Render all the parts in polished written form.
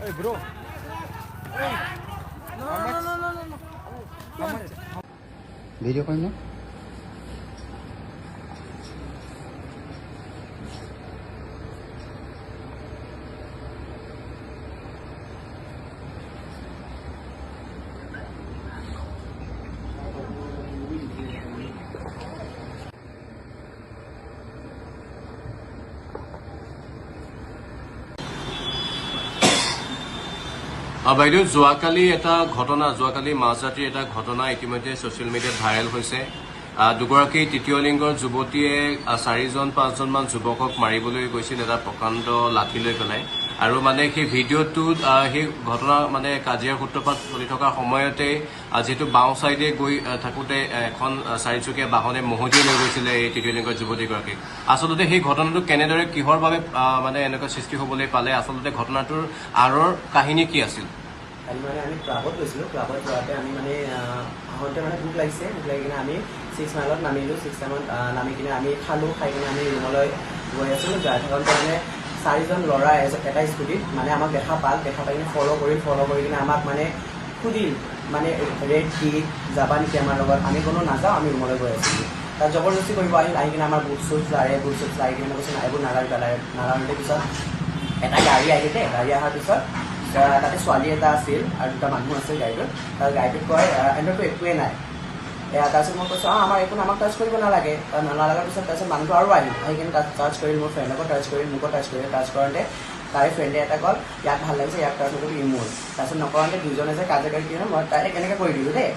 Hey bro. Hey. No. Video call na? বাইদেউ যোৱাকালি এটা ঘটনা যোৱাকালি মাজৰাতিৰ এটা ঘটনা ইতিমধ্যে ছচিয়েল মিডিয়াত ভাইৰেল হৈছে দুগৰাকী তৃতীয় লিংগৰ যুৱতীয়ে 4-5জনমান যুৱকক মাৰিবলৈ গৈছিল এটা প্ৰকাণ্ড লাঠি লৈ পেলাই আৰু মানে সেই ভিডিঅ'টোত সেই ঘটনা মানে কাজিয়াৰ সূত্ৰপাত চলি থকাৰ সময়তে যেহেতু বাওঁ চাইডে গৈ থাকোঁতে এখন চাৰিচকীয়া বাহনে মহতিয়াই লৈ গৈছিলে এই তৃতীয় লিংগৰ যুৱতীগৰাকীক আচলতে সেই ঘটনাটো কেনেদৰে কিহৰ বাবে মানে এনেকুৱা সৃষ্টি হ'বলৈ পালে আচলতে ঘটনাটোৰ আঁৰৰ কাহিনী কি আছিল মানে আমি ক্লাবত গৈছিলোঁ ক্লাবত যোৱাতে আমি মানে আহোঁতে মানে ভোক লাগিছে ভোক লাগি কিনে আমি 6 মাইলত নামিলোঁ 6 মাইলত নামি কিনে আমি খালোঁ খাই কিনে আমি ৰুমলৈ গৈ আছিলোঁ যাই থাকোঁতে মানে 4জন ল'ৰা এটা স্কুটিত মানে আমাক দেখা পাই কিনে ফ'ল' কৰি কিনে আমাক মানে সুধিল মানে ৰেড কি যাবা নেকি আমাৰ লগত আমি কোনো নাযাওঁ আমি ৰুমলৈ গৈ আছিলোঁ তাত জবৰদস্তি কৰিব আহি কিনে আমাৰ বুট চুট লাৰি কিনে কৈছে এইবোৰ নালাৰিলে পিছত এটা গাড়ী আহিলে গাড়ী অহাৰ পিছত তাতে ছোৱালী এটা আছিল আৰু দুটা মানুহ আছিল গাড়ীটোত তাৰ গাড়ীটোত কয় এণ্ডৰটো একোৱেই নাই তাৰপিছত মই কৈছোঁ আমাৰ একো আমাক টাচ কৰিব নালাগে নলগাৰ পিছত তাৰপিছত মানুহটো আৰু আহিল আহি কিনে তাত টাচ কৰিল মোৰ ফ্ৰেণ্ডকো টাচ কৰিল মোকো টাচ কৰোঁতে তাই ফ্ৰেণ্ডে এটা কল ইয়াক ভাল লাগিছে ইয়াক টাচ নকৰিবি ই মোৰ তাৰপিছত নকৰাওঁতে দুজনে যে কাজিয়া কৰি কিনে মই তাইক এনেকৈ কৰি দিলোঁ দেই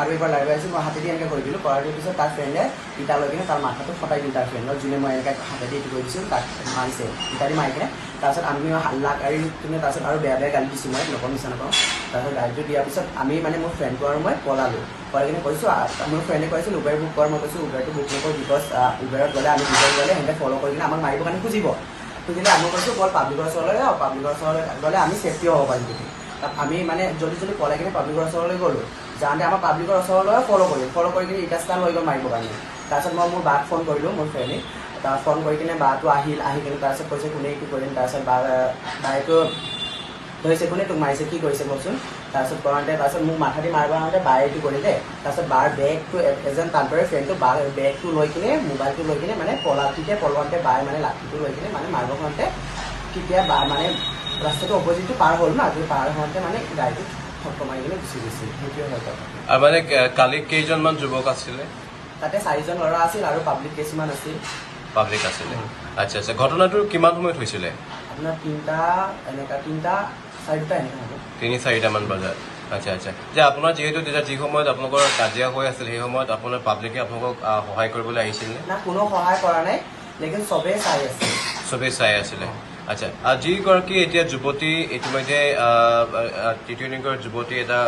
আৰু এইবাৰ লাৰি আহিছোঁ মই হাতেদি এনেকৈ কৰি দিলোঁ কৰাৰ পিছত তাৰ ফ্ৰেণ্ডে ইটা লৈ কিনে তাৰ মাথাটো ফটাই দিলোঁ তাৰ ফ্ৰেণ্ডৰ যোনে মই এনেকৈ হাতেদি এইটো কৰি দিছোঁ তাক মাৰিছে ইটা দি মাৰি কিনে তাৰপিছত আমি হাল্লা কাঢ়ি কিনে তাৰপিছত আৰু বেয়া গালি দিছোঁ মই নকওঁ মিছা নকওঁ তাৰপিছত গাড়ীটো দিয়াৰ পিছত আমি মানে মোৰ ফ্ৰেণ্ডটো আৰু মই পলালোঁ পলাই কিনে কৈছোঁ মোৰ ফ্ৰেণ্ডে কৈছিল উবেৰ বুক কৰ মই কৈছোঁ উবেৰটো বুক নকৰোঁ বিকজ উবেৰত গ'লে আমি উবেৰত গ'লে সিহঁতে ফ'ল' কৰি কিনে আমাক মাৰিবৰ কাৰণে খুজিলে আমি কৈছোঁ বল পাব্লিকৰ ওচৰলৈ যাওঁ পাব্লিকৰ ওচৰলৈ গ'লে আমি ছেফটি হ'ব পাৰিম যদি আমি মানে জলদি পলাই কিনে পাব্লিকৰ ওচৰলৈ গ'লোঁ যাওঁতে আমাৰ পাব্লিকৰ ওচৰলৈ ফ'ল' কৰি কিনে ইটা ষ্টান লৈ গ'ল মাৰিবৰ কাৰণে তাৰপিছত মই মোৰ বাক ফোন কৰিলোঁ মোৰ ফ্ৰেণ্ডে তাৰ ফোন কৰি কিনে বাটো আহি কিনে তাৰপিছত কৈছে কোনে কি কৰিম তাৰপিছত বায়েতো ধৰিছে কোনে তোক মাৰিছে কি কৰিছে কওকচোন তাৰপিছত কৰাওঁতে তাৰপিছত মোক মাথা দি মাৰিব আহোঁতে বায়ে এইটো কৰিলে তাৰপিছত বাৰ বেগটো এজন টাম্পৰাৰী ফ্ৰেণ্ডটো বাৰ বেগটো লৈ কিনে মোবাইলটো লৈ কিনে মানে পলাওঁতে বায়ে মানে লাঠিটো লৈ কিনে মানে মাৰিব খাওঁতে তেতিয়া বা মানে ৰাস্তাটো অপজিটটো পাৰ হ'ল না পাৰ হওঁতে মানে গাড়ীটো ফটক মাৰি কিনে গুচি গৈছিল সেইটোৱে হয় কথা মানে কালি কেইজনমান যুৱক আছিলে তাতে 4জন ল'ৰা আছিল আৰু পাব্লিক কিছুমান আছিল পাব্লিক আছিলে আচ্ছা আচ্ছা ঘটনাটো কিমান সময়ত হৈছিলে আপোনাৰ 3-4টা এনেকুৱা হ'ব 3-4টামান বজাত আচ্ছা আচ্ছা যে আপোনাৰ যিহেতু তেতিয়া যি সময়ত আপোনালোকৰ কাজিয়া হৈ আছিল সেই সময়ত আপোনাৰ পাব্লিকে আপোনালোকক সহায় কৰিবলৈ আহিছিল না কোনো সহায় কৰা নাই লেকিন চবেই চাই আছিলে আচ্ছা যিগৰাকী এতিয়া যুৱতী ইতিমধ্যে তৃতীয় লিংগৰ যুৱতী এটা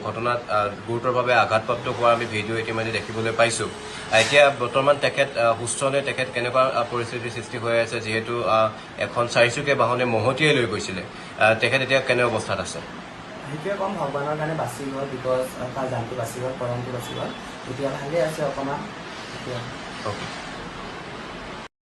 ঘটনাত গুৰুতৰভাৱে আঘাতপ্ৰাপ্ত হোৱা আমি ভিডিঅ' ইতিমধ্যে দেখিবলৈ পাইছোঁ এতিয়া বৰ্তমান তেখেত সুস্থ নে তেখেত কেনেকুৱা পৰিস্থিতিৰ সৃষ্টি হৈ আছে যিহেতু এখন চাৰিচকীয়া বাহনে মহতিয়াই লৈ গৈছিলে তেখেত এতিয়া কেনে অৱস্থাত আছে সেইটোৱে কম ভগৱানৰ কাৰণে বাচি গ'ল বিকজ তাৰ জানটো বাচি গ'ল পৰমটো বাচি গ'ল এতিয়া ভালেই আছে অকণমান এতিয়া অ'কে